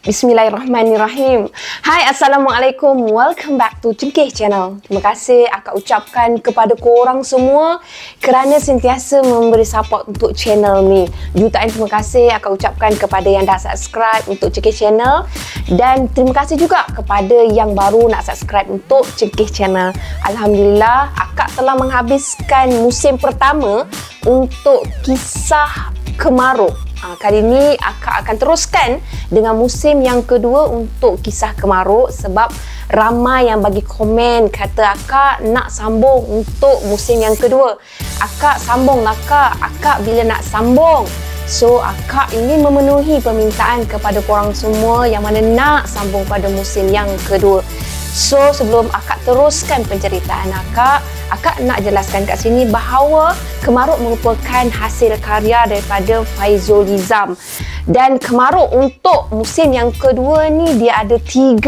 Bismillahirrahmanirrahim. Hai, Assalamualaikum. Welcome back to Cengkeh Channel. Terima kasih akak ucapkan kepada korang semua kerana sentiasa memberi support untuk channel ni. Jutaan terima kasih akak ucapkan kepada yang dah subscribe untuk Cengkeh Channel. Dan terima kasih juga kepada yang baru nak subscribe untuk Cengkeh Channel. Alhamdulillah, akak telah menghabiskan musim pertama untuk kisah Kemaruk. Kali ini akak akan teruskan dengan musim yang kedua untuk kisah Kemaruk sebab ramai yang bagi komen kata akak nak sambung untuk musim yang kedua. Akak sambung lah kak, akak bila nak sambung. So akak ingin memenuhi permintaan kepada korang semua yang mana nak sambung pada musim yang kedua. So sebelum akak teruskan penceritaan akak nak jelaskan kat sini bahawa Kemaruk merupakan hasil karya daripada Faizul Hizam. Dan Kemaruk untuk musim yang kedua ni dia ada 37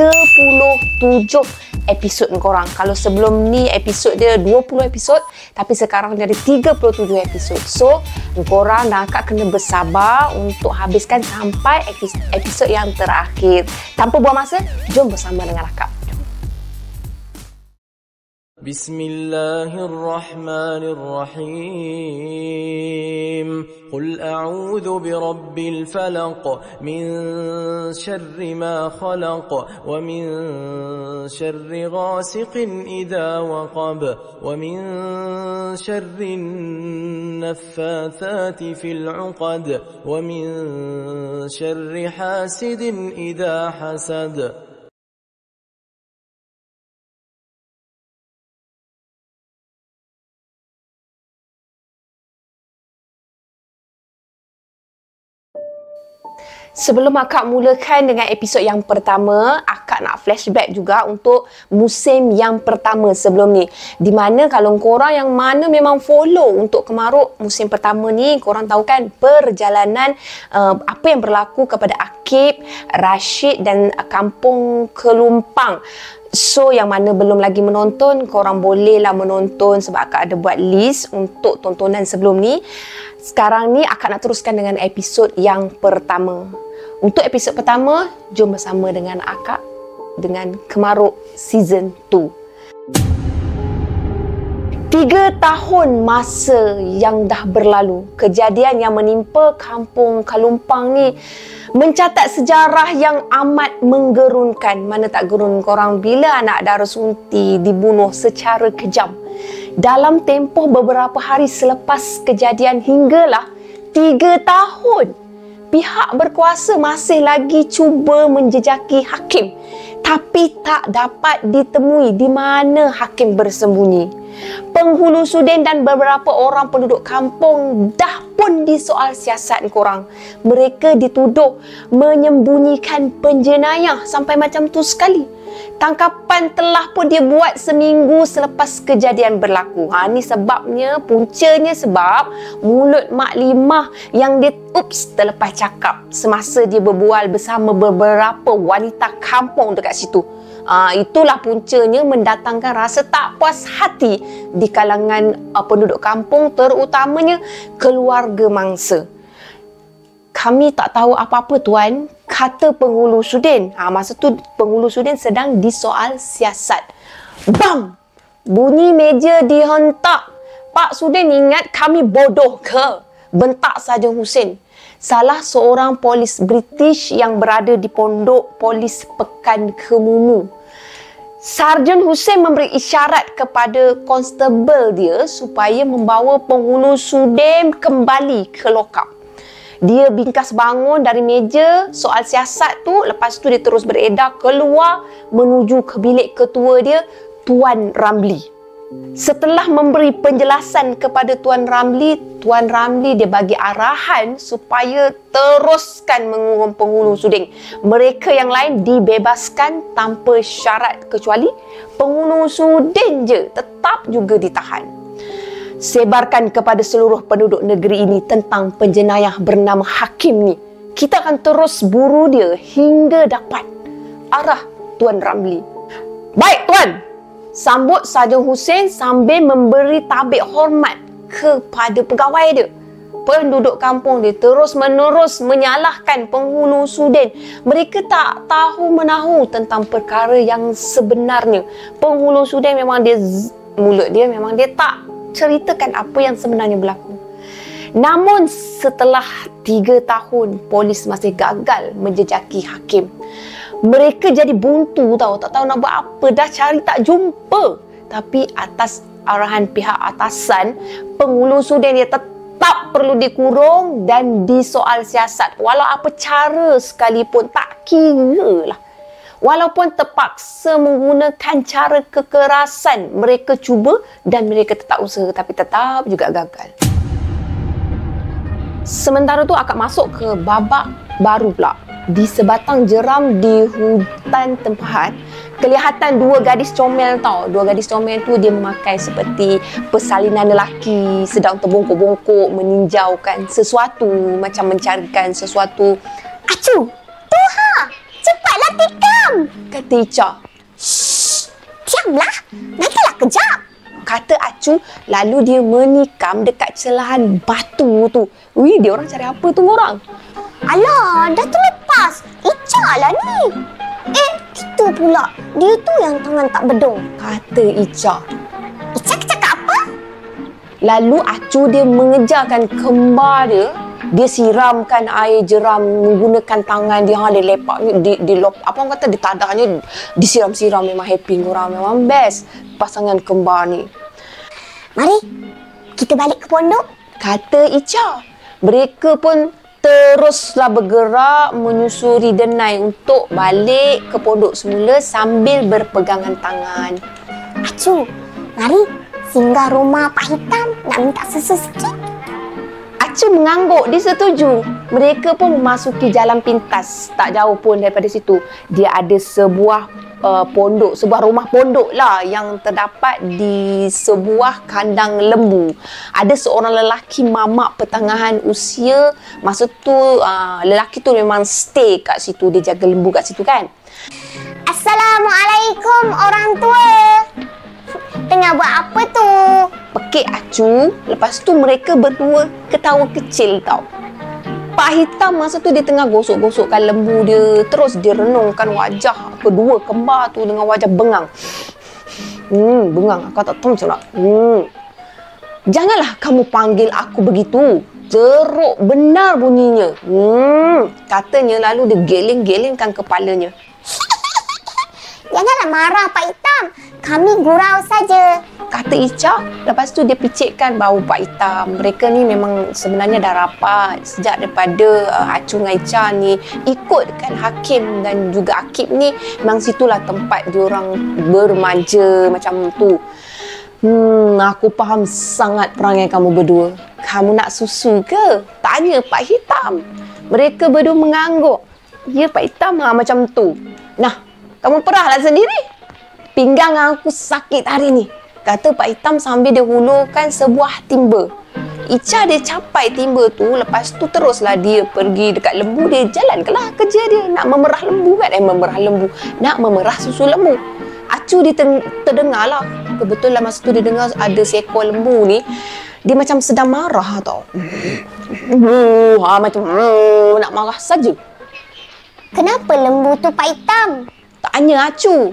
episod korang. Kalau sebelum ni episod dia 20 episod, tapi sekarang dia ada 37 episod. So korang dan akak kena bersabar untuk habiskan sampai episod yang terakhir. Tanpa buang masa, jom bersama dengan akak. Bismillahirrahmanirrahim. Qul a'udzu birabbil falaq min syarri ma khalaq wa min syarri ghasiqin idza waqab wa min syarri naffathati fil 'uqad wa min syarri hasidin idza hasad. Sebelum akak mulakan dengan episod yang pertama, akak nak flashback juga untuk musim yang pertama sebelum ni. Di mana kalau korang yang mana memang follow untuk Kemaruk musim pertama ni, korang tahu kan perjalanan apa yang berlaku kepada Akib, Rashid dan kampung Kelumpang. So yang mana belum lagi menonton, korang bolehlah menonton sebab akak ada buat list untuk tontonan sebelum ni. Sekarang ni akak nak teruskan dengan episod yang pertama. Untuk episod pertama, jom bersama dengan akak dengan Kemaruk Season 2. 3 tahun masa yang dah berlalu, kejadian yang menimpa kampung Kelumpang ni mencatat sejarah yang amat menggerunkan. Mana tak gerun korang bila anak Dara Sunti dibunuh secara kejam. Dalam tempoh beberapa hari selepas kejadian hinggalah 3 tahun. Pihak berkuasa masih lagi cuba menjejaki Hakim, tapi tak dapat ditemui di mana Hakim bersembunyi. Penghulu Sudin dan beberapa orang penduduk kampung dah pun disoal siasat korang. Mereka dituduh menyembunyikan penjenayah sampai macam tu sekali. Tangkapan telah pun dia buat seminggu selepas kejadian berlaku. Ni sebabnya, puncanya sebab mulut Mak Limah yang dia terlepas cakap semasa dia berbual bersama beberapa wanita kampung dekat situ. Itulah puncanya mendatangkan rasa tak puas hati di kalangan penduduk kampung, terutamanya keluarga mangsa. Kami tak tahu apa-apa tuan, kata penghulu Sudin. Masa tu penghulu Sudin sedang disoal siasat. Bam! Bunyi meja dihentak. Pak Sudin ingat kami bodoh ke? Bentak Sarjan Hussein, salah seorang polis British yang berada di pondok polis Pekan Kemumu. Sarjan Hussein memberi isyarat kepada konstebel dia supaya membawa penghulu Sudin kembali ke lokap. Dia bingkas bangun dari meja soal siasat tu. Lepas tu dia terus beredar keluar menuju ke bilik ketua dia, Tuan Ramli. Setelah memberi penjelasan kepada Tuan Ramli dia bagi arahan supaya teruskan mengurung penghulu Sudin. Mereka yang lain dibebaskan tanpa syarat kecuali penghulu Sudin je tetap juga ditahan. Sebarkan kepada seluruh penduduk negeri ini tentang penjenayah bernama Hakim ni. Kita akan terus buru dia hingga dapat, arah Tuan Ramli. Baik tuan, sambut Sarjan Hussein sambil memberi tabik hormat kepada pegawai dia. penduduk kampung dia terus menerus menyalahkan penghulu Sudin. Mereka tak tahu menahu tentang perkara yang sebenarnya. Penghulu Sudin memang mulut dia memang dia tak ceritakan apa yang sebenarnya berlaku. Namun setelah 3 tahun, polis masih gagal menjejaki hakim. Mereka jadi buntu tahu, tak tahu nak buat apa, dah cari tak jumpa. Tapi atas arahan pihak atasan, penghulu Sudin dia tetap perlu dikurung dan disoal siasat. Walau apa cara sekalipun, tak kira lah. Walaupun terpaksa menggunakan cara kekerasan, mereka cuba dan mereka tetap usaha tapi tetap juga gagal. Sementara tu akak masuk ke babak baru pula. Di sebatang jeram di hutan tempahan, kelihatan 2 gadis comel tau. 2 gadis comel tu dia memakai seperti persalinan lelaki, sedang terbongkok-bongkok meninjaukan sesuatu, macam mencarikan sesuatu. Acu, tu ha! Cepatlah tikam! Kata Ica. Shh! Diamlah! Nantilah kejap! Kata Acu, lalu dia menikam dekat celahan batu tu. Wih, dia orang cari apa tu orang? Alah, dah terlepas. Ica lah ni. Itu pula. Dia tu yang tangan tak bedong. Kata Ica. Ica cakap apa? Lalu Acu dia mengejarkan kembar dia. Dia siramkan air jeram menggunakan tangan dia. Dia lepak apa orang kata, ditadahnya disiram-siram. Memang happy orang. Memang best pasangan kembar ni. Mari, kita balik ke pondok. Kata Ica. Mereka pun teruslah bergerak menyusuri denai untuk balik ke pondok semula sambil berpegangan tangan. Acu, mari singgah rumah Pak Hitam nak minta susu sikit. Acu mengangguk, dia setuju. Mereka pun memasuki jalan pintas. Tak jauh pun daripada situ. Dia ada sebuah pondok, sebuah rumah pondok lah yang terdapat di sebuah kandang lembu. Ada seorang lelaki mamak pertengahan usia. Masa tu lelaki tu memang stay kat situ, dia jaga lembu kat situ kan. Assalamualaikum orang tua. Tengah buat apa tu? Pekik Acu. Lepas tu mereka berdua ketawa kecil tau. Pak Hitam masa tu dia tengah gosok-gosokkan lembu dia. Terus dia renungkan wajah kedua kembar tu dengan wajah bengang. Bengang. Kau tak tahu macam nak. Janganlah kamu panggil aku begitu. Teruk benar bunyinya. Katanya lalu dia geleng-gelengkan kepalanya. Janganlah marah Pak Hitam. Kami gurau saja. Kata Ica. Lepas tu dia picitkan bau Pak Hitam. Mereka ni memang sebenarnya dah rapat. Sejak daripada Acu dengan Ica ni ikutkan Hakim dan juga Akib ni, memang situlah tempat diorang bermanja macam tu. Aku faham sangat perangai kamu berdua. Kamu nak susu ke? Tanya Pak Hitam. Mereka berdua mengangguk. Ya Pak Hitam macam tu. Nah, kamu perahlah sendiri. Pinggang aku sakit hari ni. Kata Pak Hitam sambil dia hulurkan sebuah timba. Ica dia capai timba tu. Lepas tu teruslah dia pergi dekat lembu. Dia jalankanlah kerja dia. Nak memerah lembu kan? Memerah lembu. Nak memerah susu lembu. Acu dia terdengar lah. Kebetulan masa tu dia dengar ada seekor lembu ni. Dia macam sedang marah tau. Macam nak marah saja. Kenapa lembu tu Pak Hitam? Tanya Acu.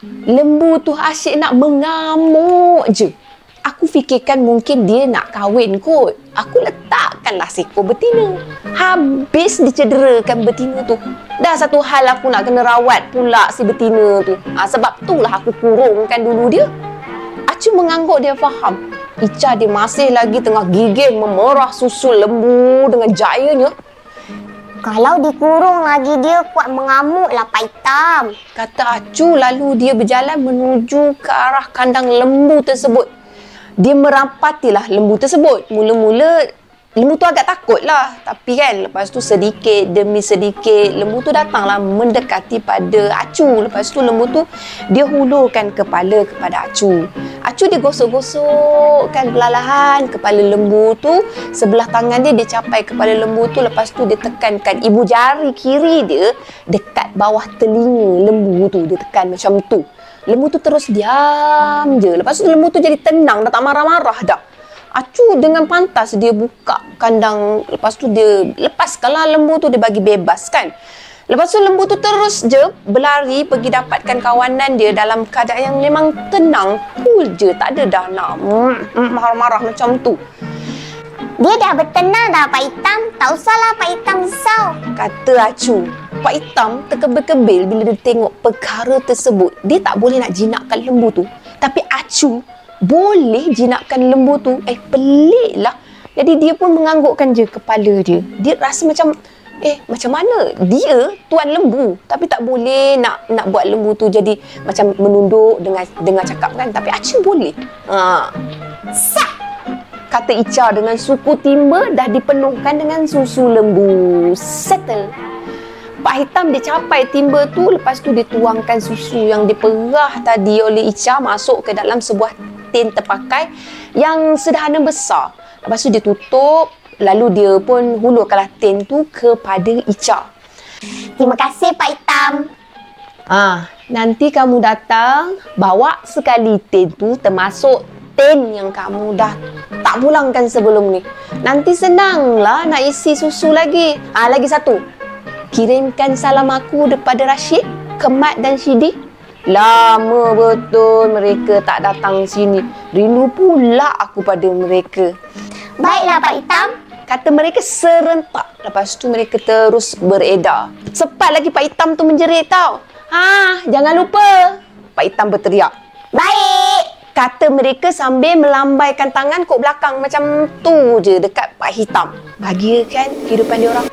Lembu tu asyik nak mengamuk je. Aku fikirkan mungkin dia nak kahwin kot. Aku letakkanlah seekor betina. Habis dicederakan betina tu. Dah satu hal aku nak kena rawat pula si betina tu. Sebab itulah aku kurungkan dulu dia. Acu mengangguk dia faham. Ica dia masih lagi tengah gigil memerah susu lembu dengan jayanya. Kalau dikurung lagi dia kuat mengamuklah Pak Hitam. Kata Acu lalu dia berjalan menuju ke arah kandang lembu tersebut. Dia merampatilah lembu tersebut. Mula-mula lembu tu agak takut lah. Tapi kan lepas tu sedikit demi sedikit lembu tu datanglah mendekati pada Acu. Lepas tu lembu tu dia hulurkan kepala kepada Acu. Acu dia gosok-gosokkan perlahan kepala lembu tu. Sebelah tangan dia capai kepala lembu tu. Lepas tu dia tekankan ibu jari kiri dia dekat bawah telinga lembu tu. Dia tekan macam tu. Lembu tu terus diam je. Lepas tu lembu tu jadi tenang, dah tak marah-marah dah. Acu dengan pantas dia buka kandang. Lepas tu dia lepaskanlah lembu tu, dia bagi bebas kan. Lepas tu lembu tu terus je berlari pergi dapatkan kawanan dia dalam keadaan yang memang tenang, cool je, tak ada dah nak marah-marah macam tu. Dia dah bertenang dah Pak Hitam. Tak usahlah Pak Hitam risau. Kata Acu. Pak Hitam terkebil-kebil bila dia tengok perkara tersebut. Dia tak boleh nak jinakkan lembu tu. Tapi Acu boleh jinakkan lembu tu. Pelik lah. Jadi dia pun menganggukkan je kepala dia. Dia rasa macam, macam mana dia tuan lembu tapi tak boleh nak buat lembu tu jadi macam menunduk dengan cakap kan. Tapi Acu boleh. Sak! Kata Ica dengan suku timba dah dipenuhkan dengan susu lembu. Settle. Pak Hitam dia capai timba tu, lepas tu dia tuangkan susu yang diperah tadi oleh Ica masuk ke dalam sebuah tin terpakai yang sederhana besar. Lepas tu dia tutup, lalu dia pun hulurkanlah tin tu kepada Ica. Terima kasih Pak Hitam. Nanti kamu datang, bawa sekali tin tu termasuk tin yang kamu dah tak pulangkan sebelum ni. Nanti senanglah nak isi susu lagi. Lagi satu. Kirimkan salam aku daripada Rashid, Kemat dan Shidi. Lama betul mereka tak datang sini. Rindu pula aku pada mereka. Baiklah Pak Hitam. Kata mereka serentak. Lepas tu mereka terus beredar. Cepat lagi Pak Hitam tu menjerit tau. Jangan lupa. Pak Hitam berteriak. Baik. Kata mereka sambil melambaikan tangan kok belakang macam tu je dekat Pak Hitam. Bahagia kan kehidupan dia orang.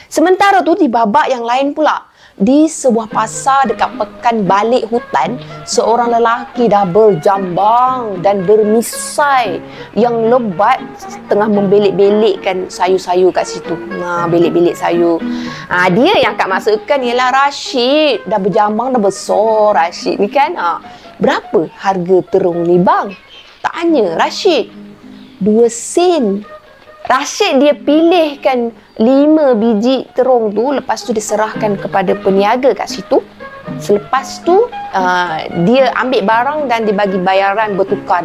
Sementara tu di babak yang lain pula, di sebuah pasar dekat pekan balik hutan, seorang lelaki dah berjambang dan bermisai yang lebat tengah membelik-belikkan sayur-sayur kat situ. Belik-belik sayur. Dia yang Kak maksudkan ialah Rashid. Dah berjambang, dah besar Rashid ni kan. Berapa harga terung ni bang? Tanya Rashid. 2 sen. Rashid dia pilihkan 5 biji terung tu, lepas tu diserahkan kepada peniaga kat situ. Selepas tu dia ambil barang dan dibagi bayaran bertukar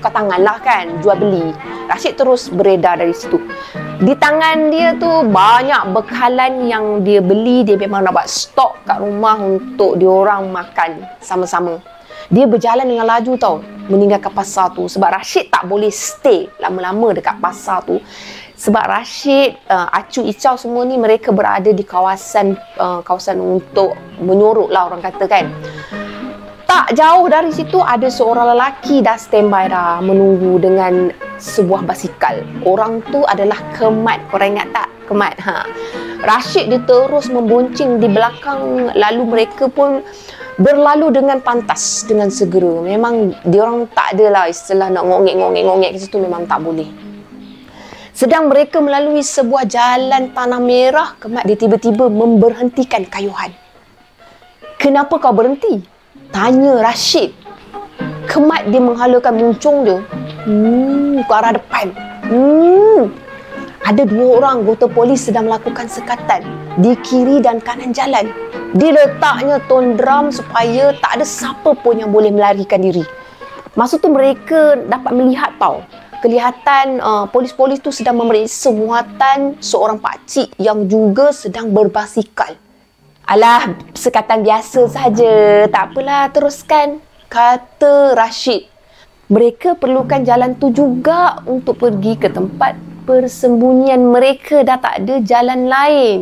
tangan lah kan, jual beli. Rashid terus beredar dari situ. Di tangan dia tu banyak bekalan yang dia beli, dia memang nak buat stok kat rumah untuk diorang makan sama-sama. Dia berjalan dengan laju tau, meninggalkan pasar tu. Sebab Rashid tak boleh stay lama-lama dekat pasar tu. Sebab Rashid, Acu, Icau semua ni mereka berada di kawasan untuk menyorok lah orang kata kan. Tak jauh dari situ ada seorang lelaki dah standby dah menunggu dengan sebuah basikal. Orang tu adalah Kemat. Korang ingat tak? Kemat. Rashid dia terus membonceng di belakang, lalu mereka pun berlalu dengan pantas, dengan segera. Memang diorang tak adalah istilah nak ngongek-ngongek ke situ, memang tak boleh. Sedang mereka melalui sebuah jalan tanah merah, Kemat dia tiba-tiba memberhentikan kayuhan. Kenapa kau berhenti? Tanya Rashid. Kemat dia menghalakan muncung dia ke arah depan. Ada 2 orang anggota polis sedang melakukan sekatan di kiri dan kanan jalan. Diletaknya tone drum supaya tak ada siapa pun yang boleh melarikan diri. Masa tu mereka dapat melihat tau, kelihatan polis-polis tu sedang memeriksa muatan seorang pakcik yang juga sedang berbasikal. Alah, sekatan biasa saja, tak apalah, teruskan, kata Rashid. Mereka perlukan jalan tu juga untuk pergi ke tempat persembunyian mereka, dah tak ada jalan lain.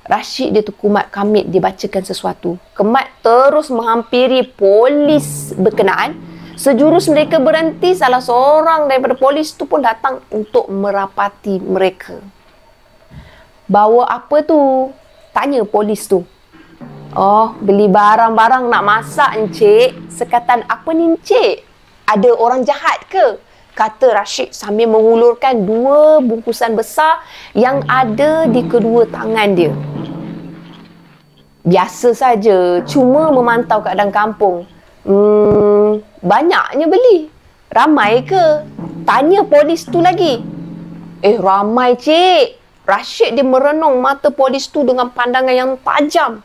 Rashid dia tu kumat kamit, dia bacakan sesuatu. Kemat terus menghampiri polis berkenaan. Sejurus mereka berhenti, salah seorang daripada polis tu pun datang untuk merapati mereka. Bawa apa tu? Tanya polis tu. Oh, beli barang-barang nak masak encik. Sekatan apa ni encik? Ada orang jahat ke? Kata Rashid sambil mengulurkan 2 bungkusan besar yang ada di kedua tangan dia. Biasa saja, cuma memantau keadaan kampung. Banyaknya beli. Ramai ke? Tanya polis tu lagi. Ramai cik. Rashid dia merenung mata polis tu dengan pandangan yang tajam.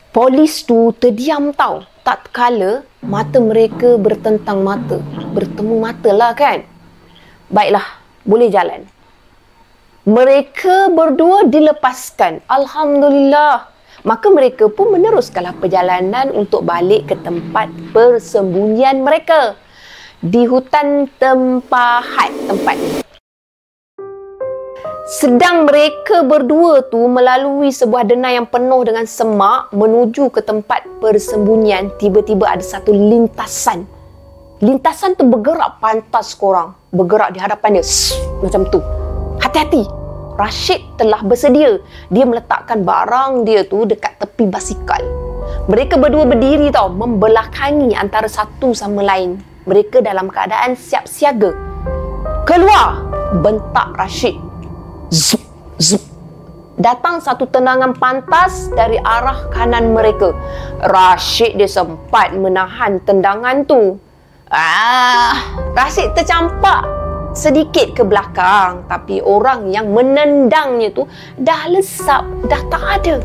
Polis tu terdiam tau. tatkala mata mereka bertentang mata. Bertemu mata lah kan. Baiklah, boleh jalan. Mereka berdua dilepaskan. Alhamdulillah. Maka mereka pun meneruskanlah perjalanan untuk balik ke tempat persembunyian mereka. Di hutan Tempahat tempat ni. Sedang mereka berdua tu melalui sebuah denai yang penuh dengan semak menuju ke tempat persembunyian, tiba-tiba ada satu lintasan. Lintasan tu bergerak pantas korang. Bergerak di hadapan dia. Macam tu. Hati-hati. Rashid telah bersedia. Dia meletakkan barang dia tu dekat tepi basikal. Mereka berdua berdiri tau, membelakangi antara satu sama lain. Mereka dalam keadaan siap siaga. Keluar! Bentak Rashid. Zup, zup. Datang satu tendangan pantas dari arah kanan mereka. Rashid dia sempat menahan tendangan tu. Rashid tercampak sedikit ke belakang. Tapi orang yang menendangnya tu dah lesap, dah tak ada.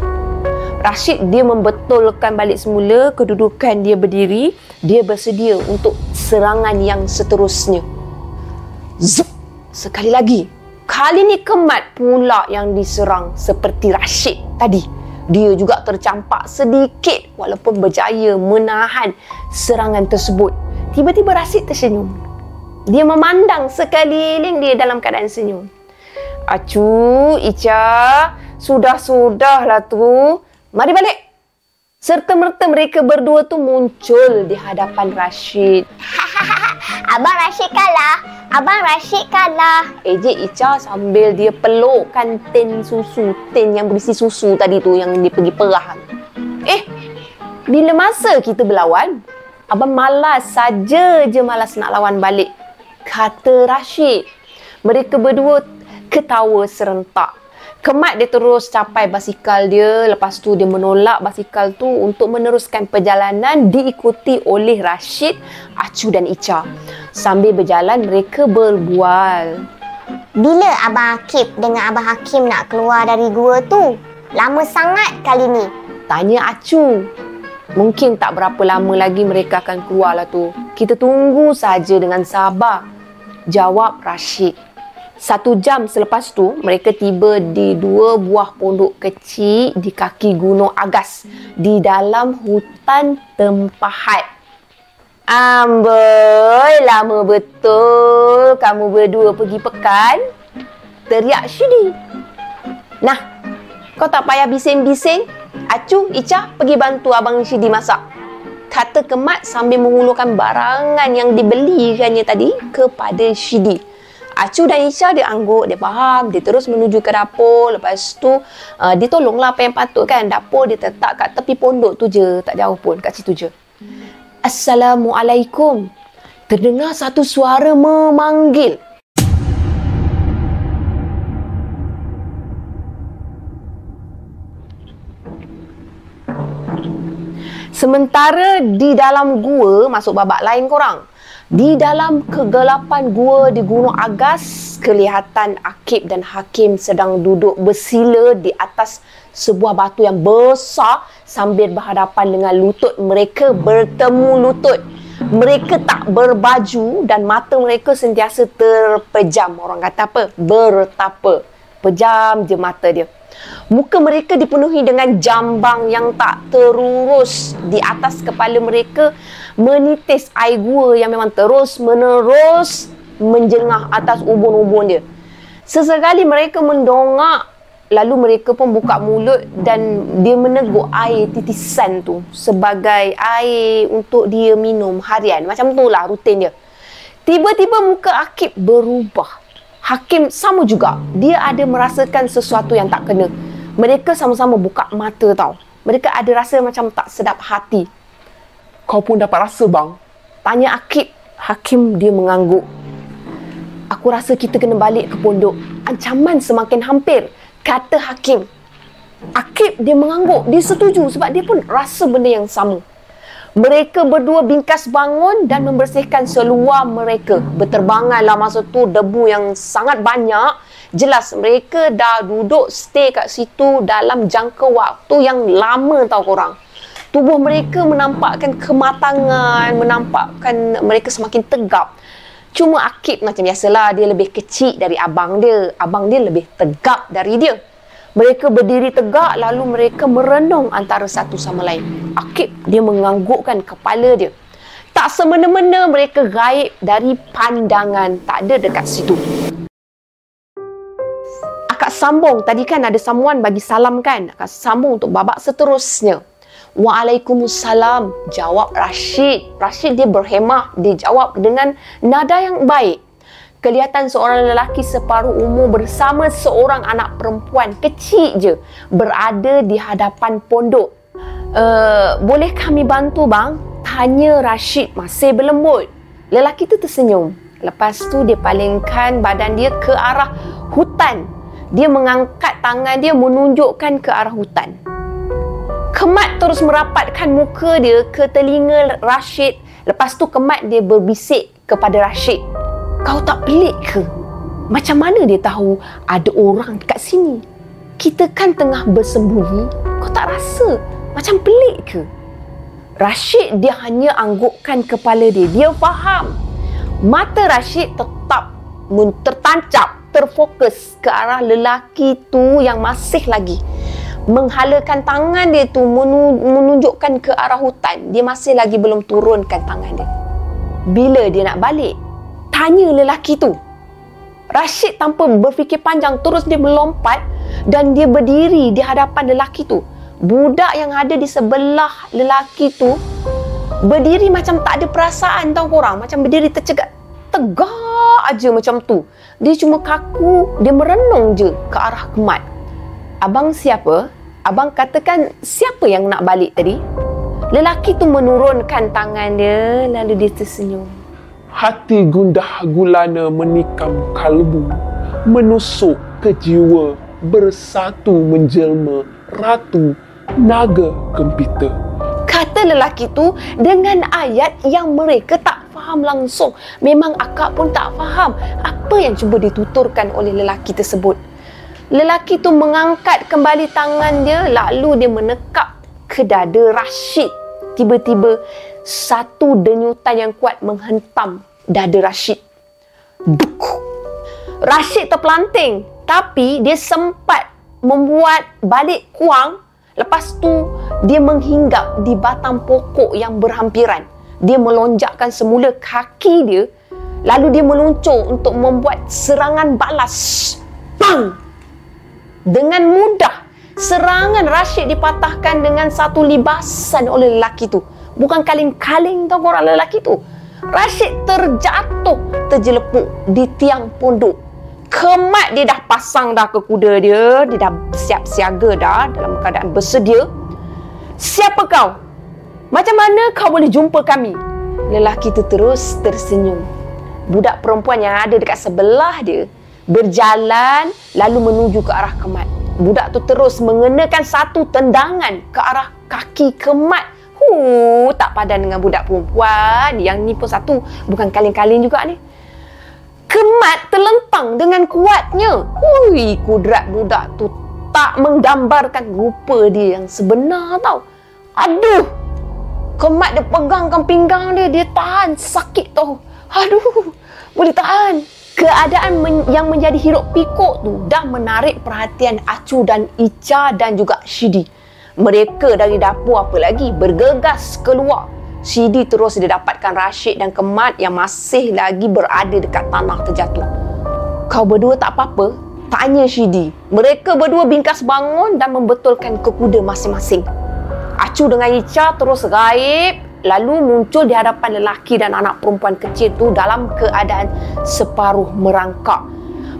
Rashid dia membetulkan balik semula kedudukan dia berdiri. Dia bersedia untuk serangan yang seterusnya. Zup! Sekali lagi. Kali ni Kemat pula yang diserang seperti Rashid tadi. Dia juga tercampak sedikit walaupun berjaya menahan serangan tersebut. Tiba-tiba Rashid tersenyum. Dia memandang sekeliling dia dalam keadaan senyum. Acu, Ica, sudah-sudahlah tu. Mari balik. Serta-merta mereka berdua tu muncul di hadapan Rashid. Abang Rashid kalah. Abang Rashid kalah. Ejek Ica sambil dia pelukkan tin susu. Tin yang berisi susu tadi tu yang dia pergi perah. Bila masa kita berlawan? Abang malas saja je malas nak lawan balik. Kata Rashid. Mereka berdua ketawa serentak. Kemat dia terus capai basikal dia. Lepas tu dia menolak basikal tu untuk meneruskan perjalanan diikuti oleh Rashid, Acu dan Ica. Sambil berjalan mereka berbual. Bila Abang Akib dengan Abang Hakim nak keluar dari gua tu? Lama sangat kali ni. Tanya Acu. Mungkin tak berapa lama lagi mereka akan keluar lah tu. Kita tunggu saja dengan sabar. Jawab Rashid. 1 jam selepas tu, mereka tiba di 2 buah pondok kecil di kaki Gunung Agas di dalam hutan Tempahat. Amboi, lama betul kamu berdua pergi pekan. Teriak Syidi. Nah, kau tak payah bising-bising. Acu, Ica pergi bantu Abang Syidi masak. Kata Kemat sambil mengulurkan barangan yang dibelikannya tadi kepada Syidi. Acu dan Ica dia angguk, dia faham. Dia terus menuju ke dapur. Lepas tu, dia tolonglah apa yang patut kan. Dapur dia letak kat tepi pondok tu je. Tak jauh pun, kat situ je. Assalamualaikum. Terdengar satu suara memanggil. Sementara di dalam gua, masuk babak lain korang. Di dalam kegelapan gua di Gunung Agas, kelihatan Akib dan Hakim sedang duduk bersila di atas sebuah batu yang besar sambil berhadapan dengan lutut mereka bertemu lutut. Mereka tak berbaju dan mata mereka sentiasa terpejam. Orang kata apa? Bertapa. Pejam je mata dia. Muka mereka dipenuhi dengan jambang yang tak terurus. Di atas kepala mereka menitis air gua yang memang terus-menerus menjengah atas ubun-ubun dia. Sesekali mereka mendongak, lalu mereka pun buka mulut dan dia meneguk air titisan tu sebagai air untuk dia minum harian. Macam tu lah rutin dia. Tiba-tiba muka Akib berubah. Hakim sama juga. Dia ada merasakan sesuatu yang tak kena. Mereka sama-sama buka mata tau. Mereka ada rasa macam tak sedap hati. Kau pun dapat rasa bang? Tanya Akib. Hakim dia mengangguk. Aku rasa kita kena balik ke pondok. Ancaman semakin hampir. Kata Hakim. Akib dia mengangguk. Dia setuju sebab dia pun rasa benda yang sama. Mereka berdua bingkas bangun dan membersihkan seluar mereka. Berterbanganlah masa tu debu yang sangat banyak. Jelas mereka dah duduk stay kat situ dalam jangka waktu yang lama tau korang. Tubuh mereka menampakkan kematangan, menampakkan mereka semakin tegap. Cuma Akib macam biasalah, dia lebih kecil dari abang dia. Abang dia lebih tegap dari dia. Mereka berdiri tegak lalu mereka merenung antara satu sama lain. Akib dia menganggukkan kepala dia. Tak semena-mena mereka gaib dari pandangan, tak ada dekat situ. Akak sambung, tadi kan ada samuan bagi salam kan? Akak sambung untuk babak seterusnya. Waalaikumsalam, jawab Rashid. Rashid dia berhemah, dia jawab dengan nada yang baik. Kelihatan seorang lelaki separuh umur bersama seorang anak perempuan kecil je berada di hadapan pondok. Boleh kami bantu bang? Tanya Rashid masih berlembut. Lelaki tu tersenyum. Lepas tu dia palingkan badan dia ke arah hutan. Dia mengangkat tangan dia menunjukkan ke arah hutan. Kemat terus merapatkan muka dia ke telinga Rashid. Lepas tu Kemat dia berbisik kepada Rashid. Kau tak pelik ke? Macam mana dia tahu ada orang dekat sini? Kita kan tengah bersembunyi. Kau tak rasa macam pelik ke? Rashid dia hanya anggukkan kepala dia. Dia faham. Mata Rashid tetap tertancap, terfokus ke arah lelaki tu yang masih lagi menghalakan tangan dia tu menunjukkan ke arah hutan. Dia masih lagi belum turunkan tangan dia. Bila dia nak balik? Tanya lelaki tu. Rashid tanpa berfikir panjang terus dia melompat dan dia berdiri di hadapan lelaki tu. Budak yang ada di sebelah lelaki tu berdiri macam tak ada perasaan tau korang. Macam berdiri tercegat. Tegak aja macam tu. Dia cuma kaku, dia merenung je ke arah Kemat. Abang siapa? Abang katakan siapa yang nak balik tadi? Lelaki tu menurunkan tangan dia lalu dia tersenyum. Hati gundah gulana menikam kalbu, menusuk ke jiwa, bersatu menjelma ratu naga gempita. Kata lelaki tu dengan ayat yang mereka tak faham langsung. Memang akak pun tak faham apa yang cuba dituturkan oleh lelaki tersebut. Lelaki tu mengangkat kembali tangan dia lalu dia menekap ke dada Rashid. Tiba-tiba satu denyutan yang kuat menghentam dada Rashid. Duk. Rashid terpelanting tapi dia sempat membuat balik kuang. Lepas tu dia menghinggap di batang pokok yang berhampiran. Dia melonjakkan semula kaki dia lalu dia meluncur untuk membuat serangan balas. Bang! Dengan mudah serangan Rashid dipatahkan dengan satu libasan oleh lelaki tu. Bukan kaling-kaling tau korang lelaki tu. Rashid terjatuh, terjelepuk di tiang pondok. Kemat dia dah pasang dah ke kuda dia. Dia dah siap siaga dah dalam keadaan bersedia. Siapa kau? Macam mana kau boleh jumpa kami? Lelaki tu terus tersenyum. Budak perempuan yang ada dekat sebelah dia berjalan lalu menuju ke arah Kemat. Budak tu terus mengenakan satu tendangan ke arah kaki Kemat. Tak padan dengan budak perempuan. Yang ni pun satu, bukan kaling-kaling juga ni. Kemat terlentang dengan kuatnya. Kudrat budak tu tak menggambarkan rupa dia yang sebenar tau. Aduh! Kemat dia pegangkan pinggang dia. Dia tahan. Sakit tau. Aduh! Boleh tahan. Keadaan yang menjadi hiruk pikuk tu dah menarik perhatian Acu dan Ica dan juga Shidi. Mereka dari dapur apa lagi bergegas keluar. Shidi terus dia dapatkan Rashid dan Kemat yang masih lagi berada dekat tanah terjatuh. Kau berdua tak apa-apa? Tanya Shidi. Mereka berdua bingkas bangun dan membetulkan ke kuda masing-masing. Acu dengan Ica terus gaib lalu muncul di hadapan lelaki dan anak perempuan kecil tu dalam keadaan separuh merangkak.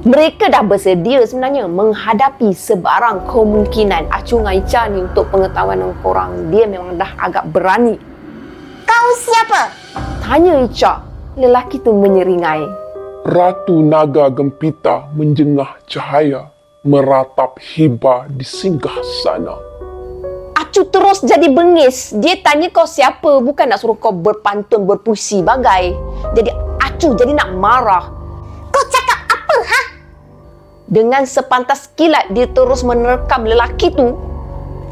Mereka dah bersedia sebenarnya menghadapi sebarang kemungkinan. Acu dengan Ica ni untuk pengetahuan korang, dia memang dah agak berani. Kau siapa? Tanya Ica. Lelaki tu menyeringai. Ratu naga gempita menjengah cahaya, meratap hibah di singgah sana. Acu terus jadi bengis. Dia tanya kau siapa, bukan nak suruh kau berpantun berpuisi bagai. Jadi Acu jadi nak marah. Kau cakap apa, ha? Dengan sepantas kilat dia terus menerkam lelaki tu.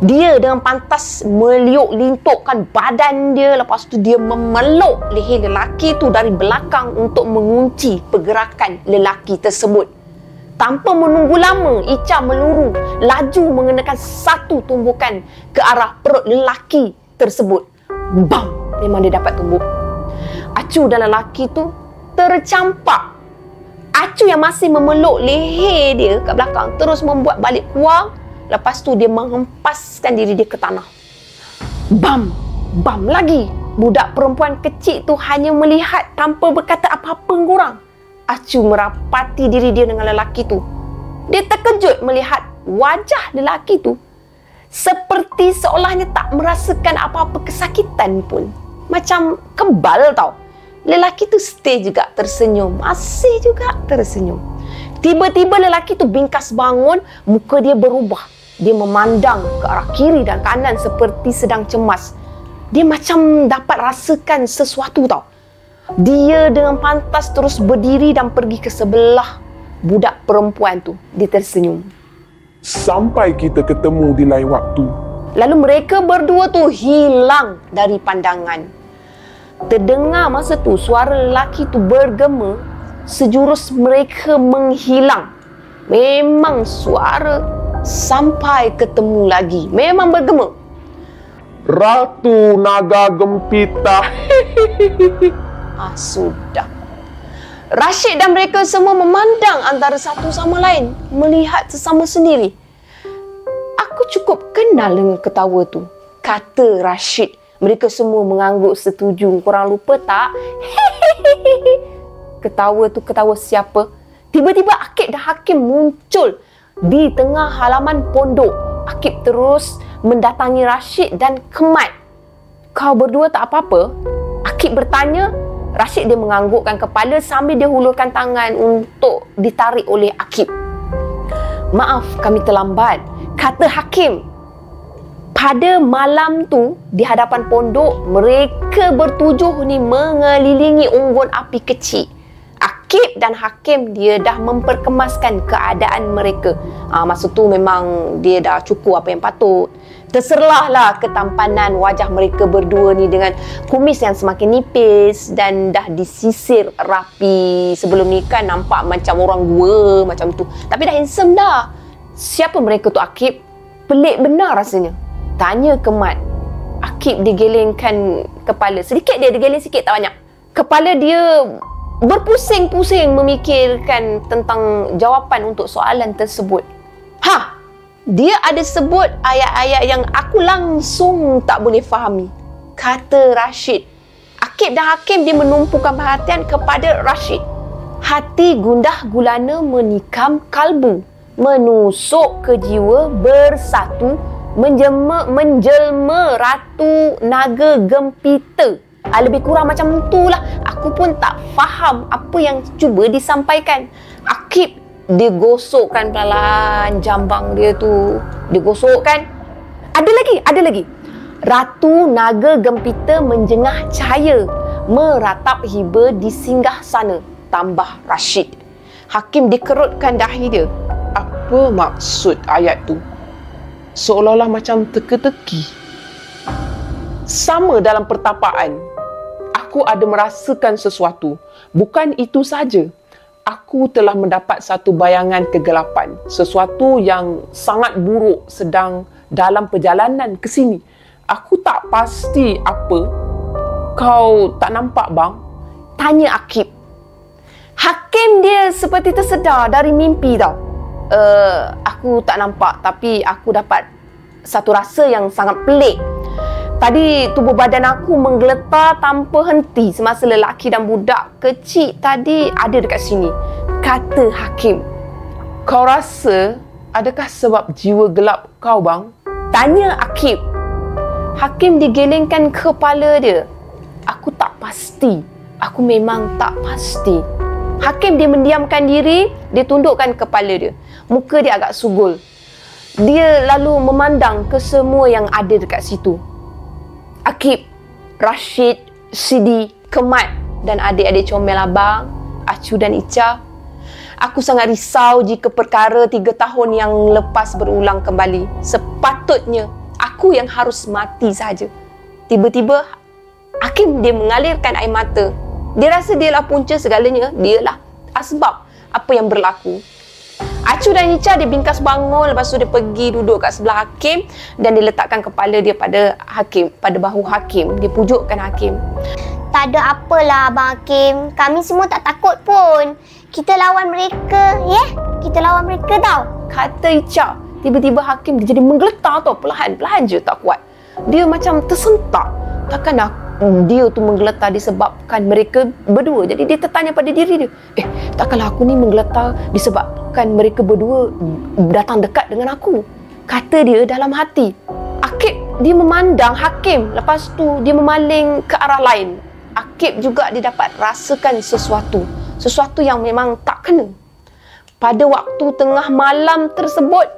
Dia dengan pantas meliuk lintukkan badan dia. Lepas tu dia memeluk leher lelaki tu dari belakang untuk mengunci pergerakan lelaki tersebut. Tanpa menunggu lama, Ica meluru, laju mengenakan satu tumbukan ke arah perut lelaki tersebut. Bam! Memang dia dapat tumbuk. Acu dan lelaki tu tercampak. Acu yang masih memeluk leher dia kat belakang terus membuat balik kuang. Lepas tu dia menghempaskan diri dia ke tanah. Bam! Bam lagi. Budak perempuan kecil tu hanya melihat tanpa berkata apa-apa kurang. Acu merapati diri dia dengan lelaki tu. Dia terkejut melihat wajah lelaki tu seperti seolahnya tak merasakan apa-apa kesakitan pun. Macam kebal tau. Lelaki tu stay juga tersenyum. Masih juga tersenyum. Tiba-tiba lelaki tu bingkas bangun, muka dia berubah. Dia memandang ke arah kiri dan kanan seperti sedang cemas. Dia macam dapat rasakan sesuatu tau. Dia dengan pantas terus berdiri dan pergi ke sebelah budak perempuan tu. Dia tersenyum. Sampai kita ketemu di lain waktu. Lalu mereka berdua tu hilang dari pandangan. Terdengar masa tu suara lelaki tu bergema sejurus mereka menghilang. Memang suara sampai ketemu lagi. Memang bergema. Ratu Naga Gempita. Sudah. Rashid dan mereka semua memandang antara satu sama lain, melihat sesama sendiri. Aku cukup kenal dengan ketawa tu, kata Rashid. Mereka semua mengangguk setuju. Korang lupa tak? Ketawa tu ketawa siapa? Tiba-tiba Akib dan Hakim muncul di tengah halaman pondok. Akib terus mendatangi Rashid dan Kemat. Kau berdua tak apa-apa? Akib bertanya. Rashid dia menganggukkan kepala sambil dia hulurkan tangan untuk ditarik oleh Akib. Maaf, kami terlambat, kata Hakim. Pada malam tu, di hadapan pondok, mereka bertujuh ni mengelilingi unggun api kecil. Akib dan Hakim dia dah memperkemaskan keadaan mereka. Masa tu memang dia dah cukur apa yang patut. Terserlahlah ketampanan wajah mereka berdua ni dengan kumis yang semakin nipis dan dah disisir rapi. Sebelum ni kan nampak macam orang gua macam tu. Tapi dah handsome dah. Siapa mereka tu Akib? Pelik benar rasanya. Tanya Kemat. Akib digelengkan kepala. Sedikit dia geleng sikit tak banyak. Kepala dia berpusing-pusing memikirkan tentang jawapan untuk soalan tersebut. Dia ada sebut ayat-ayat yang aku langsung tak boleh fahami, kata Rashid. Akib dan Hakim dia menumpukan perhatian kepada Rashid. Hati gundah gulana menikam kalbu, menusuk ke jiwa bersatu, menjelma Ratu Naga Gempita. Lebih kurang macam itulah. Aku pun tak faham apa yang cuba disampaikan. Akib dia gosokkan pelan jambang dia tu. Dia gosokkan. Ada lagi. Ratu Naga Gempita menjengah cahaya, meratap hiba di singgah sana, tambah Rashid. Hakim dikerutkan dahi dia. Apa maksud ayat tu? Seolah-olah macam teka-teki. Sama dalam pertapaan, aku ada merasakan sesuatu. Bukan itu saja. Aku telah mendapat satu bayangan kegelapan. Sesuatu yang sangat buruk sedang dalam perjalanan ke sini. Aku tak pasti apa. Kau tak nampak bang? Tanya Akib. Hakim dia seperti tersedar dari mimpi tau. Aku tak nampak, tapi aku dapat satu rasa yang sangat pelik. Tadi tubuh badan aku menggeletar tanpa henti semasa lelaki dan budak kecil tadi ada dekat sini, kata Hakim. Kau rasa adakah sebab jiwa gelap kau bang? Tanya Akib. Hakim digelengkan kepala dia. Aku tak pasti. Aku memang tak pasti. Hakim dia mendiamkan diri, dia tundukkan kepala dia. Muka dia agak sugul. Dia lalu memandang ke semua yang ada dekat situ. Akib, Rashid, Sidi, Kemat dan adik-adik comel abang, Acu dan Ica. Aku sangat risau jika perkara 3 tahun yang lepas berulang kembali. Sepatutnya aku yang harus mati saja. Tiba-tiba hakim dia mengalirkan air mata. Dia rasa dia lah punca segalanya, dia lah asbab apa yang berlaku. Acu dan Ica dia bingkas bangun, lepas tu dia pergi duduk kat sebelah hakim dan dia letakkan kepala dia pada hakim, pada bahu hakim. Dia pujukkan hakim. Tak ada apalah Abang Hakim. Kami semua tak takut pun. Kita lawan mereka, ya? Kita lawan mereka tau. Kata Ica. Tiba-tiba hakim dia jadi menggeletar tau. Perlahan-perlahan je tak kuat. Dia macam tersentak. Takkan dia tu menggeletar disebabkan mereka berdua. Jadi dia tertanya pada diri dia. Takkanlah aku ni menggeletar disebabkan mereka berdua datang dekat dengan aku. Kata dia dalam hati. Akib dia memandang hakim. Lepas tu dia memaling ke arah lain. Akib juga dia dapat rasakan sesuatu. Sesuatu yang memang tak kena. Pada waktu tengah malam tersebut,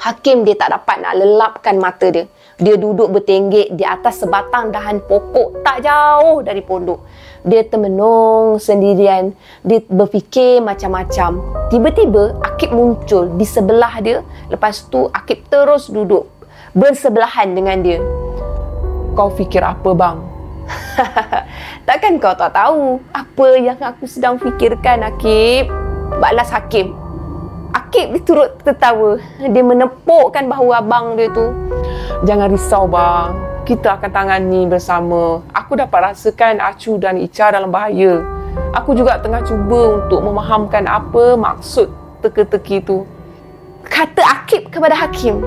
hakim dia tak dapat nak lelapkan mata dia. Dia duduk bertenggek di atas sebatang dahan pokok tak jauh dari pondok. Dia termenung sendirian. Dia berfikir macam-macam. Tiba-tiba Akib muncul di sebelah dia. Lepas tu Akib terus duduk bersebelahan dengan dia. Kau fikir apa bang? Takkan kau tak tahu apa yang aku sedang fikirkan, Akib? Balas hakim. Akib dia turut tertawa. Dia menepukkan bahu abang dia tu. Jangan risau bang, kita akan tangani bersama. Aku dapat rasakan Acu dan Ica dalam bahaya. Aku juga tengah cuba untuk memahamkan apa maksud teka-teki tu. Kata Akib kepada hakim.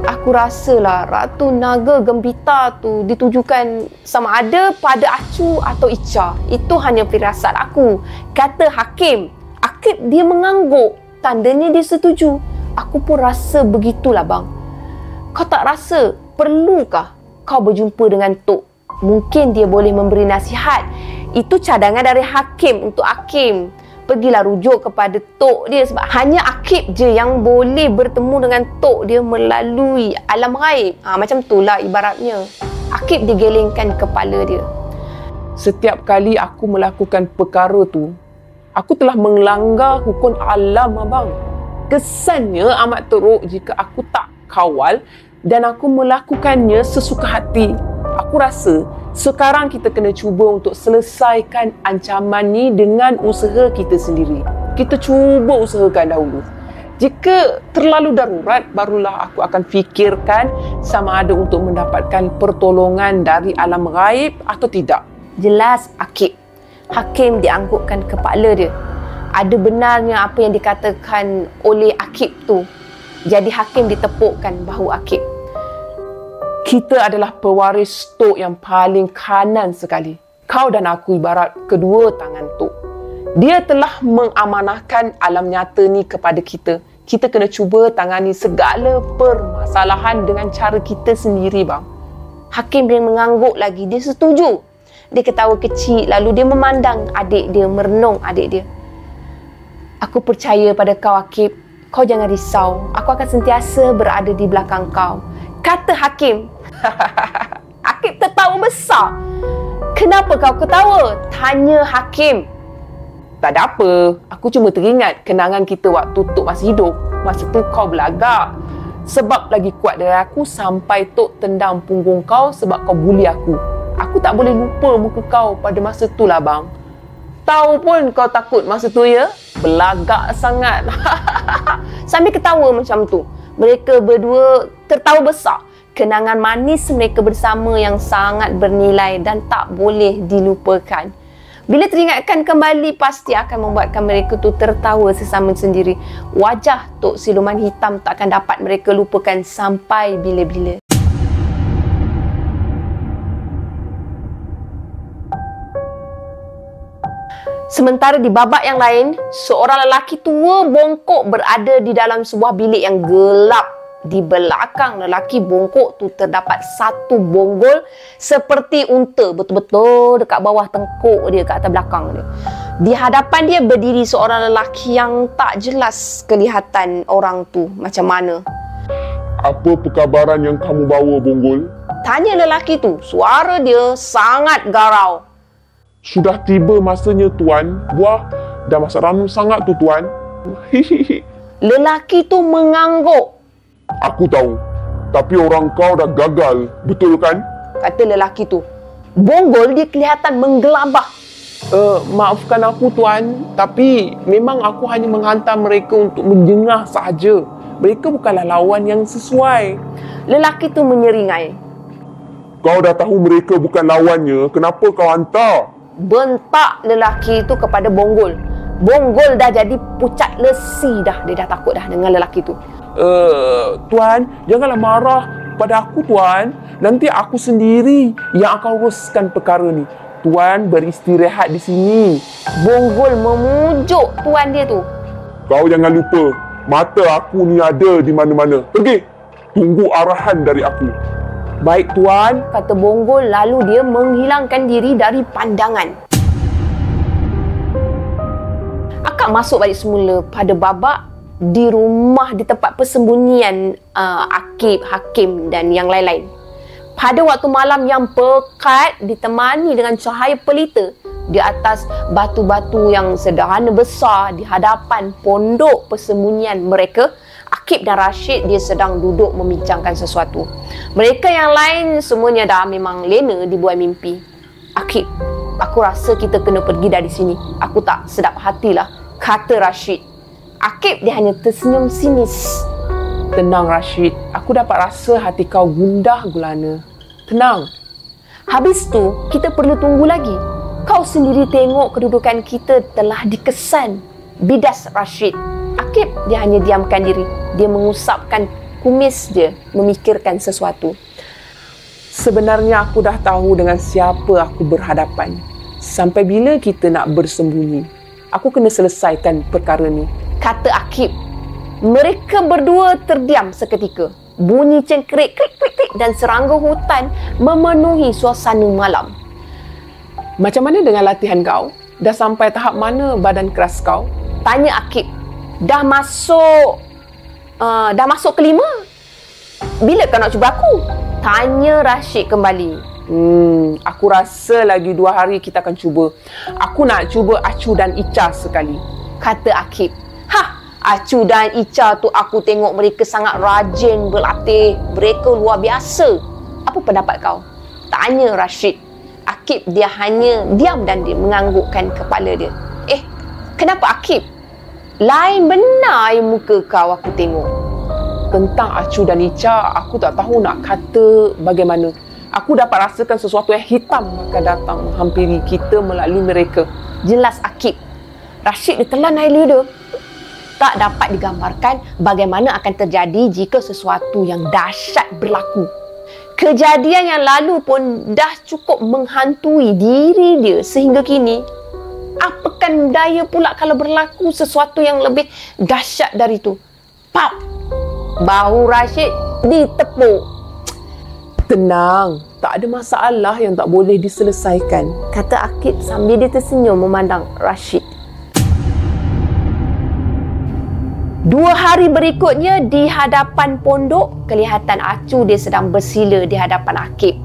Aku rasalah Ratu Naga Gembita tu ditujukan sama ada pada Acu atau Ica. Itu hanya firasat aku. Kata hakim. Akib dia mengangguk. Tandanya dia setuju. Aku pun rasa begitulah bang. Kau tak rasa perlukah kau berjumpa dengan Tok? Mungkin dia boleh memberi nasihat. Itu cadangan dari hakim untuk hakim. Pergilah rujuk kepada Tok dia sebab hanya Akib je yang boleh bertemu dengan Tok dia melalui alam ghaib. Macam itulah ibaratnya. Akib digelengkan kepala dia. Setiap kali aku melakukan perkara tu, aku telah melanggar hukum alam abang. Kesannya amat teruk jika aku tak kawal dan aku melakukannya sesuka hati. Aku rasa sekarang kita kena cuba untuk selesaikan ancaman ni dengan usaha kita sendiri. Kita cuba usahakan dahulu. Jika terlalu darurat, barulah aku akan fikirkan sama ada untuk mendapatkan pertolongan dari alam ghaib atau tidak. Jelas Akib. Hakim dianggukkan kepala dia. Ada benarnya apa yang dikatakan oleh Akib tu. Jadi hakim ditepukkan bahu Akib. Kita adalah pewaris Tok yang paling kanan sekali. Kau dan aku ibarat kedua tangan Tok. Dia telah mengamanahkan alam nyata ni kepada kita. Kita kena cuba tangani segala permasalahan dengan cara kita sendiri bang. Hakim dia mengangguk lagi. Dia setuju. Dia ketawa kecil lalu dia memandang adik dia, merenung adik dia. Aku percaya pada kau Akib. Kau jangan risau. Aku akan sentiasa berada di belakang kau. Kata hakim. Akib tertawa besar. Kenapa kau ketawa? Tanya hakim. Tak ada apa. Aku cuma teringat kenangan kita waktu Tok masih hidup. Masa tu kau berlagak. Sebab lagi kuat dari aku sampai Tok tendang punggung kau sebab kau buli aku. Aku tak boleh lupa muka kau pada masa tu lah bang. Tahu pun kau takut masa tu ya? Belagak sangat. Sambil ketawa macam tu. Mereka berdua tertawa besar. Kenangan manis mereka bersama yang sangat bernilai dan tak boleh dilupakan. Bila teringatkan kembali, pasti akan membuatkan mereka tu tertawa sesama sendiri. Wajah Tok Siluman Hitam takkan dapat mereka lupakan sampai bila-bila. Sementara di babak yang lain, seorang lelaki tua bongkok berada di dalam sebuah bilik yang gelap. Di belakang lelaki bongkok tu terdapat satu bonggol seperti unta, betul-betul dekat bawah tengkuk dia, kat atas belakang dia. Di hadapan dia berdiri seorang lelaki yang tak jelas kelihatan orang tu macam mana. Apa perkabaran yang kamu bawa, Bonggol? Tanya lelaki tu. Suara dia sangat garau. Sudah tiba masanya, Tuan. Buah dah masak ranum sangat tu, Tuan. Lelaki tu mengangguk. Aku tahu. Tapi orang kau dah gagal, betul kan? Kata lelaki tu. Bonggol dia kelihatan menggelabah. Maafkan aku tuan, tapi memang aku hanya menghantar mereka untuk menjengah sahaja. Mereka bukanlah lawan yang sesuai. Lelaki tu menyeringai. Kau dah tahu mereka bukan lawannya, kenapa kau hantar? Bentak lelaki itu kepada Bonggol. Bonggol dah jadi pucat lesi dah. Dia dah takut dah dengan lelaki tu. Tuan, janganlah marah pada aku tuan. Nanti aku sendiri yang akan uruskan perkara ni. Tuan beristirahat di sini. Bonggol memujuk tuan dia tu. Kau jangan lupa, mata aku ni ada di mana-mana. Pergi, tunggu arahan dari aku. Baik tuan. Kata Bonggol, lalu dia menghilangkan diri dari pandangan. Akak masuk balik semula pada babak di rumah di tempat persembunyian Akib, Hakim dan yang lain-lain. Pada waktu malam yang pekat ditemani dengan cahaya pelita di atas batu-batu yang sederhana besar di hadapan pondok persembunyian mereka, Akib dan Rashid dia sedang duduk membincangkan sesuatu. Mereka yang lain semuanya dah memang lena dibuai mimpi. Akib, aku rasa kita kena pergi dari sini. Aku tak sedap hatilah, kata Rashid. Akib dia hanya tersenyum sinis. Tenang Rashid, aku dapat rasa hati kau gundah gulana. Tenang. Habis tu, kita perlu tunggu lagi. Kau sendiri tengok kedudukan kita telah dikesan. Bidas Rashid. Akib dia hanya diamkan diri. Dia mengusapkan kumis dia, memikirkan sesuatu. Sebenarnya aku dah tahu dengan siapa aku berhadapan. Sampai bila kita nak bersembunyi? Aku kena selesaikan perkara ni, kata Akib. Mereka berdua terdiam seketika. Bunyi cengkerik, krik, krik, krik dan serangga hutan memenuhi suasana malam. Macam mana dengan latihan kau? Dah sampai tahap mana badan keras kau? Tanya Akib. Dah masuk kelima. Bila kau nak cuba aku? Tanya Rashid kembali. Aku rasa lagi 2 hari kita akan cuba. Aku nak cuba Acu dan Ica sekali, kata Akib. Acu dan Ica tu aku tengok mereka sangat rajin berlatih. Mereka luar biasa. Apa pendapat kau? Tanya Rashid. Akib dia hanya diam dan dia menganggukkan kepala dia. Kenapa Akib? Lain benar muka kau aku tengok. Tentang Acu dan Ica, aku tak tahu nak kata bagaimana. Aku dapat rasakan sesuatu yang hitam akan datang menghampiri kita melalui mereka. Jelas Akib. Rashid dia telan air liur. Tak dapat digambarkan bagaimana akan terjadi jika sesuatu yang dahsyat berlaku. Kejadian yang lalu pun dah cukup menghantui diri dia sehingga kini. Apakan daya pula kalau berlaku sesuatu yang lebih dahsyat dari itu? Pap! Bahu Rashid ditepuk. Tenang, tak ada masalah yang tak boleh diselesaikan, kata Akib sambil dia tersenyum memandang Rashid. 2 hari berikutnya di hadapan pondok, kelihatan Acu dia sedang bersila di hadapan Akib.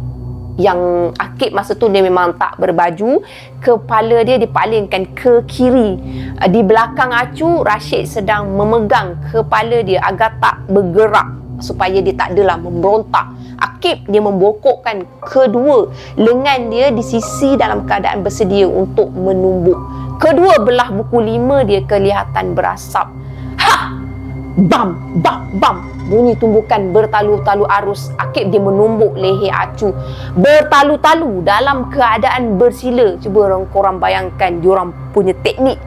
Yang Akib masa tu dia memang tak berbaju, kepala dia dipalingkan ke kiri. Di belakang Acu, Rashid sedang memegang kepala dia agar tak bergerak supaya dia tak adalah memberontak. Akib dia membokokkan kedua lengan dia di sisi dalam keadaan bersedia untuk menumbuk. Kedua belah buku 5 dia kelihatan berasap. Bam, bam, bam. Bunyi tumbukan bertalu-talu arus. Akib dia menumbuk leher Acu bertalu-talu dalam keadaan bersila. Cuba korang bayangkan diorang punya teknik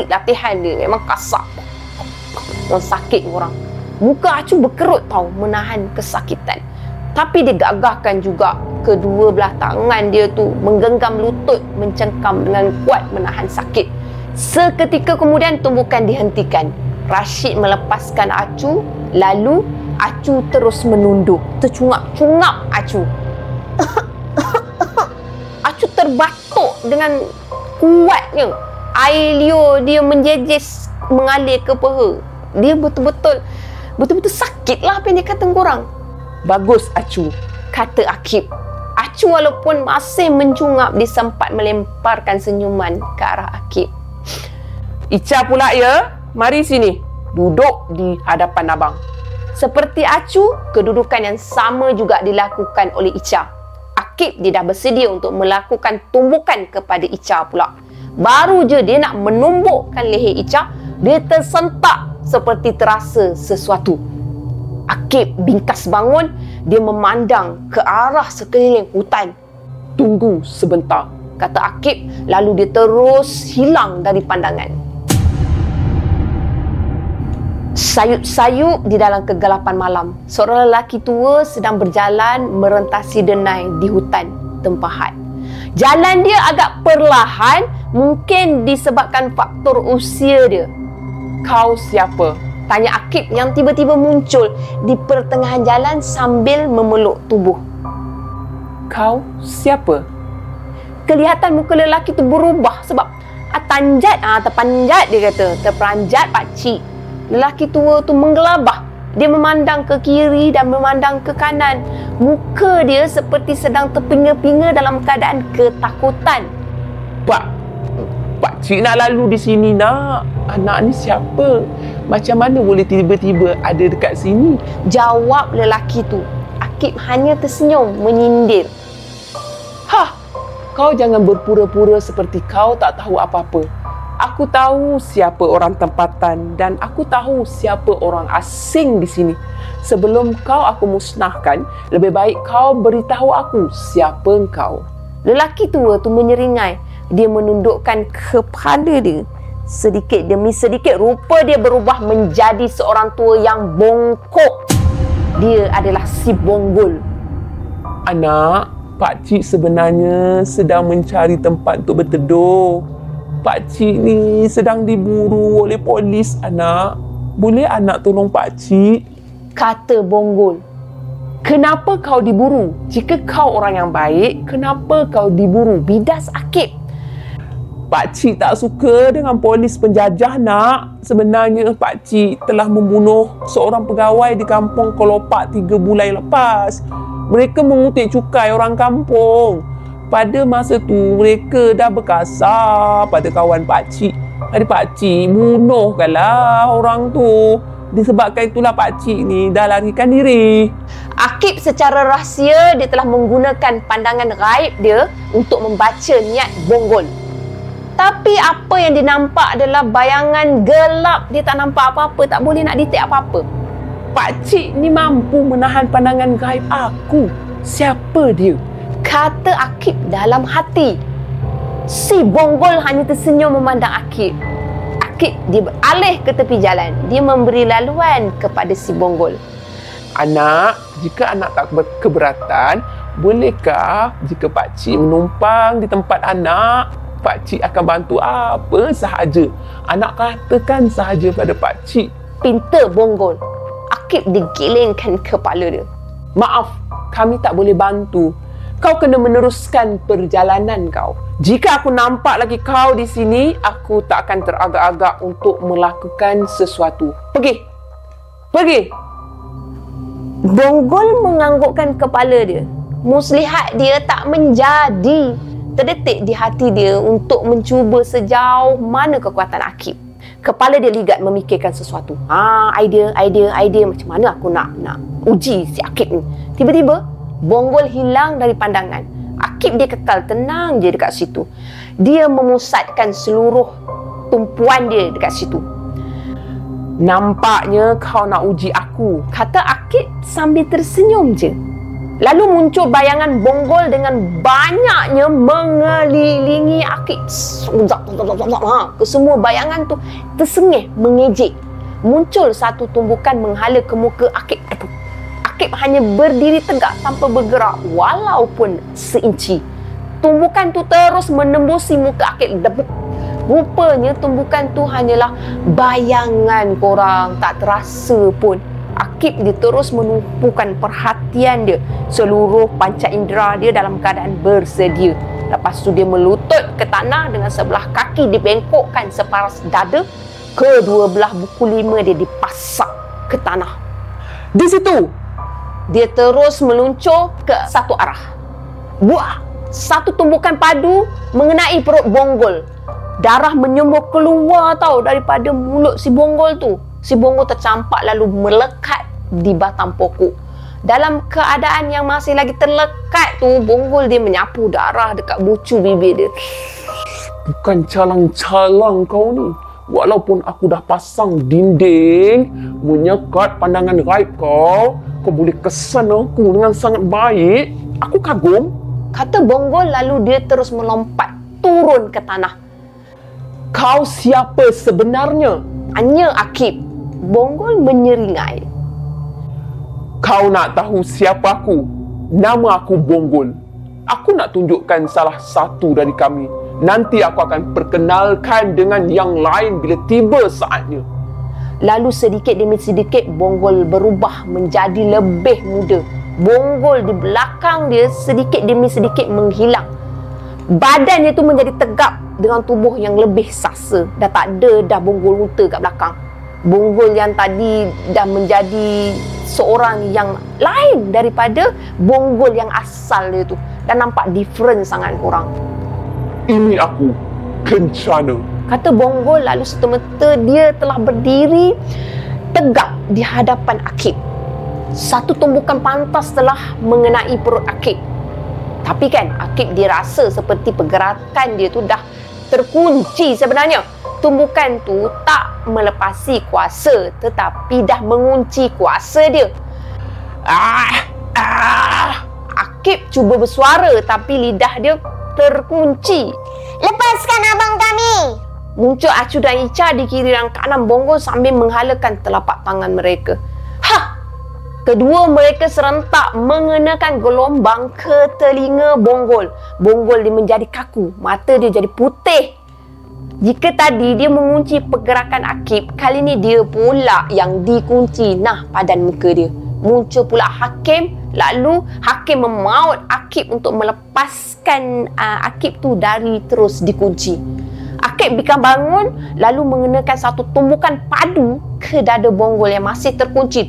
latihan dia memang kasar. Orang sakit orang. Muka Acu berkerut tau menahan kesakitan. Tapi dia gagahkan juga kedua belah tangan dia tu menggenggam lutut, mencengkam dengan kuat menahan sakit. Seketika kemudian tumbukan dihentikan. Rashid melepaskan Acu, lalu Acu terus menunduk. Tercungap-cungap Acu. Acu terbatuk dengan kuatnya. Air liur dia menjejes mengalir ke peha. Dia betul-betul sakit lah apa yang dia kata korang. Bagus Acu, kata Akib. Acu walaupun masih mencungap, dia sempat melemparkan senyuman ke arah Akib. Ica pula ya, mari sini. Duduk di hadapan abang. Seperti Acu, kedudukan yang sama juga dilakukan oleh Ica. Akib dia dah bersedia untuk melakukan tumbukan kepada Ica pula. Baru je dia nak menumbukkan leher Ica, dia tersentak seperti terasa sesuatu. Akib bingkas bangun, dia memandang ke arah sekeliling hutan. Tunggu sebentar, kata Akib, lalu dia terus hilang dari pandangan. Sayup-sayup di dalam kegelapan malam, seorang lelaki tua sedang berjalan merentasi denai di hutan tempahat. Jalan dia agak perlahan, mungkin disebabkan faktor usia dia. kau siapa? Tanya Akib yang tiba-tiba muncul di pertengahan jalan sambil memeluk tubuh. Kau siapa? Kelihatan muka lelaki tu berubah sebab terpanjat dia kata, terperanjat pakcik. Lelaki tua tu menggelabah. Dia memandang ke kiri dan memandang ke kanan. Muka dia seperti sedang terpinga-pinga dalam keadaan ketakutan. Pakcik nak lalu di sini nak. Anak ni siapa? Macam mana boleh tiba-tiba ada dekat sini? Jawab lelaki tu. Akib hanya tersenyum menyindir. Kau jangan berpura-pura seperti kau tak tahu apa-apa. Aku tahu siapa orang tempatan dan aku tahu siapa orang asing di sini. Sebelum kau aku musnahkan, lebih baik kau beritahu aku siapa kau. Lelaki tua tu menyeringai. Dia menundukkan kepala dia. Sedikit demi sedikit rupa dia berubah menjadi seorang tua yang bongkok. Dia adalah si Bonggol. Anak, pakcik sebenarnya sedang mencari tempat untuk berteduh. Pakcik ni sedang diburu oleh polis, anak. Boleh anak tolong pakcik? Kata Bonggol. Kenapa kau diburu? Jika kau orang yang baik, kenapa kau diburu? Bidas Akib. Pakcik tak suka dengan polis penjajah, nak. Sebenarnya pakcik telah membunuh seorang pegawai di kampung Kelopak 3 bulan lepas. Mereka mengutik cukai orang kampung. Pada masa tu, mereka dah berkasar pada kawan pakcik. Jadi pakcik bunuhkanlah orang tu. Disebabkan itulah pakcik ni dah larikan diri. Akib secara rahsia, dia telah menggunakan pandangan gaib dia untuk membaca niat Bonggol. Tapi apa yang dia nampak adalah bayangan gelap. Dia tak nampak apa-apa, tak boleh nak detek apa-apa. Pakcik ni mampu menahan pandangan gaib aku. Siapa dia? Kata Akib dalam hati. Si Bonggol hanya tersenyum memandang Akib. Akib dia beralih ke tepi jalan. Dia memberi laluan kepada si Bonggol. Anak, jika anak tak keberatan, bolehkah jika pakcik menumpang di tempat anak? Pakcik akan bantu apa sahaja. Anak katakan sahaja pada pakcik. Pinta Bonggol. Akib digilingkan kepala dia. Maaf, kami tak boleh bantu. Kau kena meneruskan perjalanan kau. Jika aku nampak lagi kau di sini, aku tak akan teragak-agak untuk melakukan sesuatu. Pergi. Bonggol menganggukkan kepala dia. Muslihat dia tak menjadi. Terdetik di hati dia untuk mencuba sejauh mana kekuatan Akib. Kepala dia ligat memikirkan sesuatu. Idea macam mana aku nak uji si Akib ni. Tiba-tiba Bonggol hilang dari pandangan. Akib dia kekal tenang je dekat situ. Dia memusatkan seluruh tumpuan dia dekat situ. Nampaknya kau nak uji aku, kata Akib sambil tersenyum je. Lalu muncul bayangan Bonggol dengan banyaknya mengelilingi Akib. Kesemua bayangan tu tersengih mengejek. Muncul satu tumbukan menghala ke muka Akib. Akib hanya berdiri tegak tanpa bergerak walaupun seinci. Tumbukan tu terus menembusi muka Akib. Rupanya tumbukan tu hanyalah bayangan korang, tak terasa pun. Akib dia terus menumpukan perhatian dia. Seluruh panca indera dia dalam keadaan bersedia. Lepas tu dia melutut ke tanah dengan sebelah kaki dibengkokkan separas dada. Kedua belah buku 5 dia dipasak ke tanah. Di situ dia terus meluncur ke satu arah. Buah! Satu tumbukan padu mengenai perut Bonggol. Darah menyembur keluar daripada mulut si Bonggol tu. Si Bonggol tercampak lalu melekat di batang pokok. Dalam keadaan yang masih lagi terlekat tu, Bonggol dia menyapu darah dekat bucu bibir dia. Bukan calang-calang kau ni. Walaupun aku dah pasang dinding menyekat pandangan gaib kau boleh kesan aku dengan sangat baik. Aku kagum. Kata Bonggol, lalu dia terus melompat turun ke tanah. Kau siapa sebenarnya? Tanya Akib. Bonggol menyeringai. Kau nak tahu siapa aku? Nama aku Bonggol. Aku nak tunjukkan salah satu dari kami. Nanti aku akan perkenalkan dengan yang lain bila tiba saatnya. Lalu sedikit demi sedikit Bonggol berubah menjadi lebih muda. Bonggol di belakang dia sedikit demi sedikit menghilang. Badan dia tu menjadi tegap dengan tubuh yang lebih sasa. Dah tak ada dah Bonggol unta kat belakang. Bonggol yang tadi dah menjadi seorang yang lain daripada Bonggol yang asal dia tu. Dan nampak different sangat korang. Ini aku, Kencana. Kata Bonggol, lalu serta-merta dia telah berdiri tegak di hadapan Akib. Satu tumbukan pantas telah mengenai perut Akib. Tapi kan Akib dia rasa seperti pergerakan dia tu dah terkunci sebenarnya. Tumbukan tu tak melepasi kuasa tetapi dah mengunci kuasa dia. Akib cuba bersuara tapi lidah dia terkunci. Lepaskan abang kami. Muncul Acu dan Ica di kiri dan kanan Bonggol sambil menghalakan telapak tangan mereka. Kedua mereka serentak mengenakan gelombang ke telinga Bonggol. Bonggol dia menjadi kaku, mata dia jadi putih. Jika tadi dia mengunci pergerakan Akib, kali ni dia pula yang dikunci. Padan muka dia. Muncul pula Hakim, lalu Hakim memaut Akib untuk melepaskan Akib tu dari terus dikunci. Akib bikang bangun lalu mengenakan satu tumbukan padu ke dada Bonggol yang masih terkunci.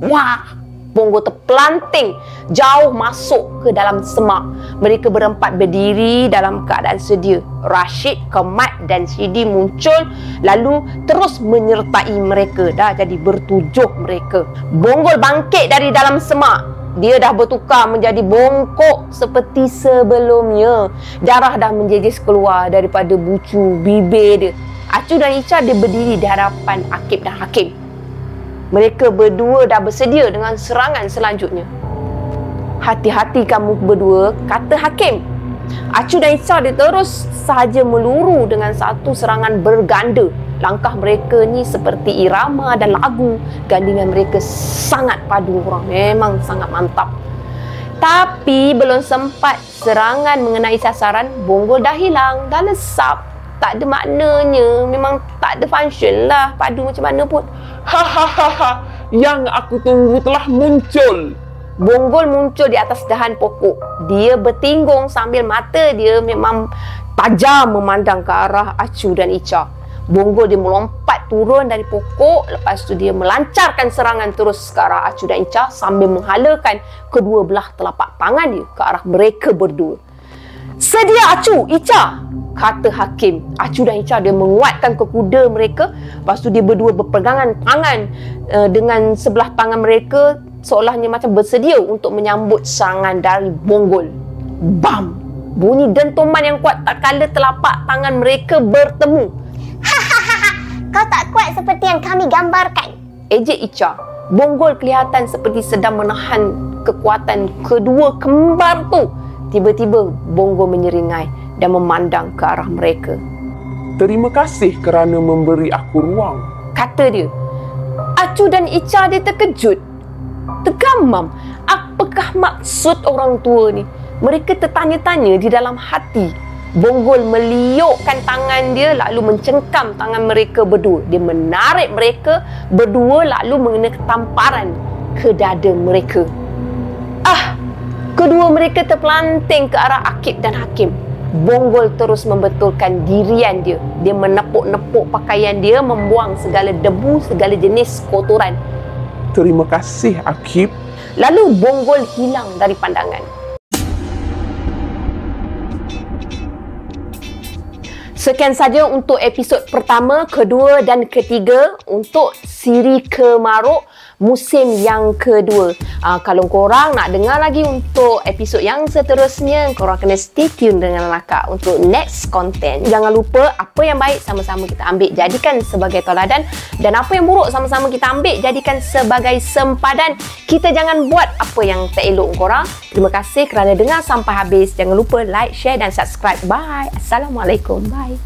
Wah! Bonggol terpelanting jauh masuk ke dalam semak. Mereka berempat berdiri dalam keadaan sedia. Rashid, Kemat dan Sidi muncul lalu terus menyertai mereka. Dah jadi bertujuh mereka. Bonggol bangkit dari dalam semak. Dia dah bertukar menjadi bongkok seperti sebelumnya. Darah dah menjejis keluar daripada bucu bibir dia. Acu dan Ica dia berdiri di hadapan Akib dan Hakim. Mereka berdua dah bersedia dengan serangan selanjutnya. Hati-hati kamu berdua, kata Hakim. Acu dan Ica dia terus sahaja meluru dengan satu serangan berganda. Langkah mereka ni seperti irama dan lagu. Gandingan mereka sangat padu orang. Memang sangat mantap. Tapi belum sempat serangan mengenai sasaran, Bonggol dah hilang, dah lesap. Tak ada maknanya. Memang tak ada function lah. Padu macam mana pun. Yang aku tunggu telah muncul. Bonggol muncul di atas dahan pokok. Dia bertinggung sambil mata dia memang tajam memandang ke arah Acu dan Ica. Bonggol dia melompat turun dari pokok. Lepas tu dia melancarkan serangan terus ke arah Acu dan Ica sambil menghalakan kedua belah telapak tangan dia ke arah mereka berdua. Sedia Acu, Ica, kata Hakim. Acu dan Ica dia menguatkan ke kuda mereka. Lepas tu dia berdua berpegangan tangan dengan sebelah tangan mereka seolahnya macam bersedia untuk menyambut serangan dari Bonggol. Bam! Bunyi dentuman yang kuat tak kala telapak tangan mereka bertemu. Kau tak kuat seperti yang kami gambarkan. Ejek Ica. Bonggol kelihatan seperti sedang menahan kekuatan kedua kembar tu. Tiba-tiba Bonggol menyeringai dan memandang ke arah mereka. Terima kasih kerana memberi aku ruang, kata dia. Acu dan Ica dia terkejut. Tergamam. Apakah maksud orang tua ni? Mereka tertanya-tanya di dalam hati. Bonggol meliukkan tangan dia lalu mencengkam tangan mereka berdua. Dia menarik mereka berdua lalu mengenai tamparan ke dada mereka. Kedua mereka terpelanting ke arah Akib dan Hakim. Bonggol terus membetulkan dirian dia. Dia menepuk-nepuk pakaian dia, membuang segala debu, segala jenis kotoran. Terima kasih, Akib. Lalu Bonggol hilang dari pandangan. Sekian saja untuk episod pertama, kedua dan ketiga untuk siri Kemaruk. musim yang kedua. Kalau korang nak dengar lagi untuk episod yang seterusnya, korang kena stay tune dengan Lakak untuk next content. Jangan lupa apa yang baik sama-sama kita ambil jadikan sebagai toladan, dan apa yang buruk sama-sama kita ambil jadikan sebagai sempadan. Kita jangan buat apa yang tak elok korang. Terima kasih kerana dengar sampai habis. Jangan lupa like, share dan subscribe. Bye. Assalamualaikum. Bye.